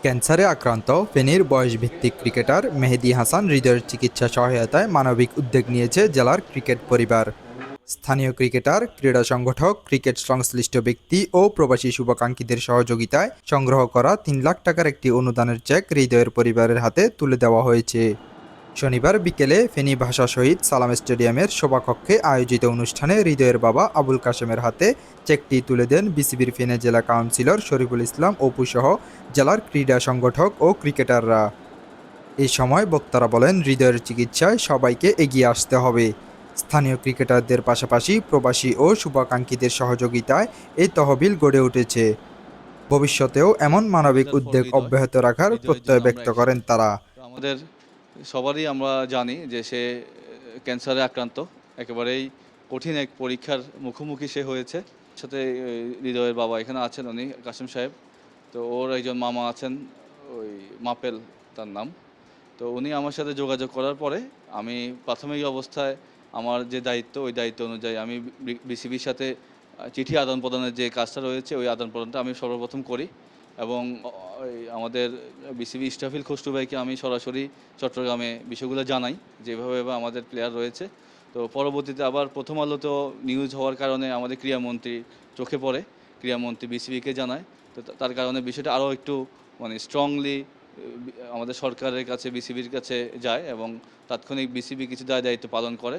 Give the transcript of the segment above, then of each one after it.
ক্যান্সারে আক্রান্ত ফেনীর বয়সভিত্তিক ক্রিকেটার মেহেদী হাসান হৃদয়ের চিকিৎসা সহায়তায় মানবিক উদ্যোগ নিয়েছে জেলার ক্রিকেট পরিবার। স্থানীয় ক্রিকেটার, ক্রীড়া সংগঠক, ক্রিকেট সংশ্লিষ্ট ব্যক্তি ও প্রবাসী শুভাকাঙ্ক্ষীদের সহযোগিতায় সংগ্রহ করা ৩ লাখ টাকার একটি অনুদানের চেক হৃদয়ের পরিবারের হাতে তুলে দেওয়া হয়েছে। শনিবার বিকেলে ফেনী ভাষা শহীদ সালাম স্টেডিয়ামের সভাকক্ষে আয়োজিত অনুষ্ঠানে হৃদয়ের বাবা আবুল কাশেমের হাতে চেকটি তুলে দেন বিসিবির ফেনী জেলা কাউন্সিলর শরীফুল ইসলাম অপু সহ জেলার ক্রীড়া সংগঠক ও ক্রিকেটাররা। এই সময় বক্তারা বলেন, হৃদয়ের চিকিৎসায় সবাইকে এগিয়ে আসতে হবে। স্থানীয় ক্রিকেটারদের পাশাপাশি প্রবাসী ও শুভাকাঙ্ক্ষীদের সহযোগিতায় এই তহবিল গড়ে উঠেছে। ভবিষ্যতেও এমন মানবিক আমাদের উদ্যোগ হৃদয়, অব্যাহত রাখার হৃদয়ের প্রত্যয় জন্য আমরা ব্যক্ত করেন একসাথে। তারা। তো আমাদের সবারই আমরা জানি যে সে ক্যান্সারে আক্রান্ত, একেবারেই কঠিন এক পরীক্ষার মুখোমুখি সে হয়েছে। সাথে হৃদয়ের বাবা এখানে আছেন, উনি কাসেম সাহেব। তো ওর একজন মামা আছেন, ওই মাপেল তার নাম। তো উনি আমার সাথে যোগাযোগ করার পরে আমি প্রাথমিক অবস্থায় আমার যে দায়িত্ব, ওই দায়িত্ব অনুযায়ী আমি বিসিবির সাথে চিঠি আদান প্রদানের যে কাজটা রয়েছে, ওই আদান প্রদানটা আমি সর্বপ্রথম করি। এবং আমাদের বিসিবি ইস্টাফিল খসরু ভাইকে আমি সরাসরি চট্টগ্রামে বিষয়গুলো জানাই, যেভাবে আমাদের প্লেয়ার রয়েছে। তো পরবর্তীতে আবার প্রথম আলোতেও নিউজ হওয়ার কারণে আমাদের ক্রীড়ামন্ত্রী চোখে পড়ে, ক্রীড়ামন্ত্রী বিসিবিকে জানায়। তো তার কারণে বিষয়টা আরও একটু স্ট্রংলি আমাদের সরকারের কাছে, বিসিবির কাছে যায় এবং তাৎক্ষণিক বিসিবি কিছু দায়িত্ব পালন করে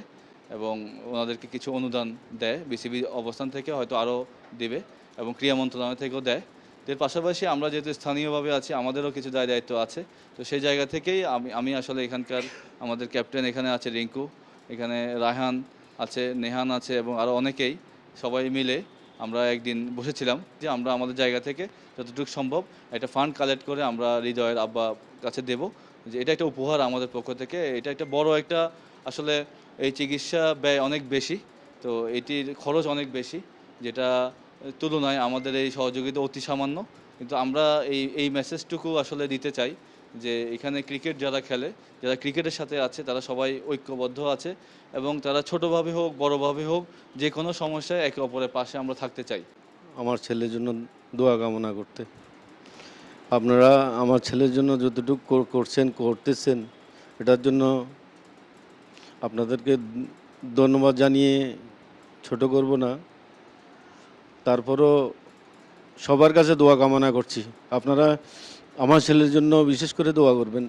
এবং ওনাদেরকে কিছু অনুদান দেয়। বিসিবির অবস্থান থেকে হয়তো আরও দেবে এবং ক্রীড়া মন্ত্রণালয় থেকেও দেয়। এর পাশাপাশি আমরা যেহেতু স্থানীয়ভাবে আছি, আমাদেরও কিছু দায়িত্ব আছে। তো সেই জায়গা থেকেই আমি আসলে এখানকার আমাদের ক্যাপ্টেন এখানে আছে, রিঙ্কু এখানে, রায়হান আছে, নেহান আছে এবং আরও অনেকেই, সবাই মিলে আমরা একদিন বসেছিলাম যে আমরা আমাদের জায়গা থেকে যতটুকু সম্ভব একটা ফান্ড কালেক্ট করে আমরা হৃদয়ের আব্বা কাছে দেব, যে এটা একটা উপহার আমাদের পক্ষ থেকে। এটা একটা বড় একটা, আসলে এই চিকিৎসা ব্যয় অনেক বেশি, তো এটির খরচ অনেক বেশি, যেটা তুলনায় আমাদের এই সহযোগিতা অতি সামান্য। কিন্তু আমরা এই মেসেজটুকু আসলে দিতে চাই যে এখানে ক্রিকেট যারা খেলে, যারা ক্রিকেটের সাথে আছে, তারা সবাই ঐক্যবদ্ধ আছে এবং তারা ছোটোভাবে হোক বড়োভাবে হোক, যে কোনো সমস্যায় একে অপরের পাশে আমরা থাকতে চাই। আমার ছেলের জন্য দোয়া কামনা করতে। আপনারা আমার ছেলের জন্য যতটুকু করতেছেন, এটার জন্য আপনাদেরকে ধন্যবাদ জানিয়ে ছোট করব না। তারপরও সবার কাছে দোয়া কামনা করছি, আপনারা আমার ছেলের জন্য বিশেষ করে দোয়া করবেন।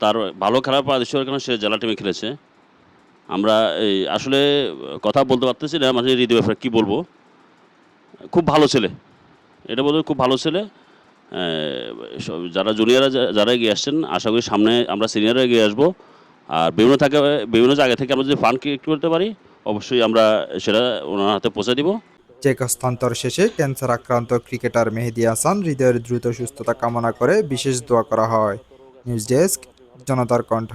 তার ভালো খেলার পর আদেশ কারণে সে জেলা টিমে খেলেছে। আমরা এই আসলে কথা বলতে পারতেছি না, মানে হৃদয় ব্যাপারে কী বলবো। খুব ভালো ছেলে, এটা বলতে খুব ভালো ছেলে। যারা জুনিয়ররা যারা এগিয়ে আসছেন, আশা করি সামনে আমরা সিনিয়ররা এগিয়ে আসবো। আর বিভিন্ন জায়গা থেকে আমরা যদি ফান্ড ক্রিয়েট করতে পারি, অবশ্যই আমরা সেটা ওনার হাতে পৌঁছে দিব। চেক হস্তান্তর শেষে ক্যান্সার আক্রান্ত ক্রিকেটার মেহেদী হাসান হৃদয়ের দ্রুত সুস্থতা কামনা করে বিশেষ দোয়া করা হয়। নিউজ ডেস্ক, জনতার কণ্ঠ।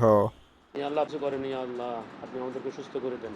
আল্লাহ আপনি করেন, আল্লাহ আপনি আমাদেরকে সুস্থ করে দেন।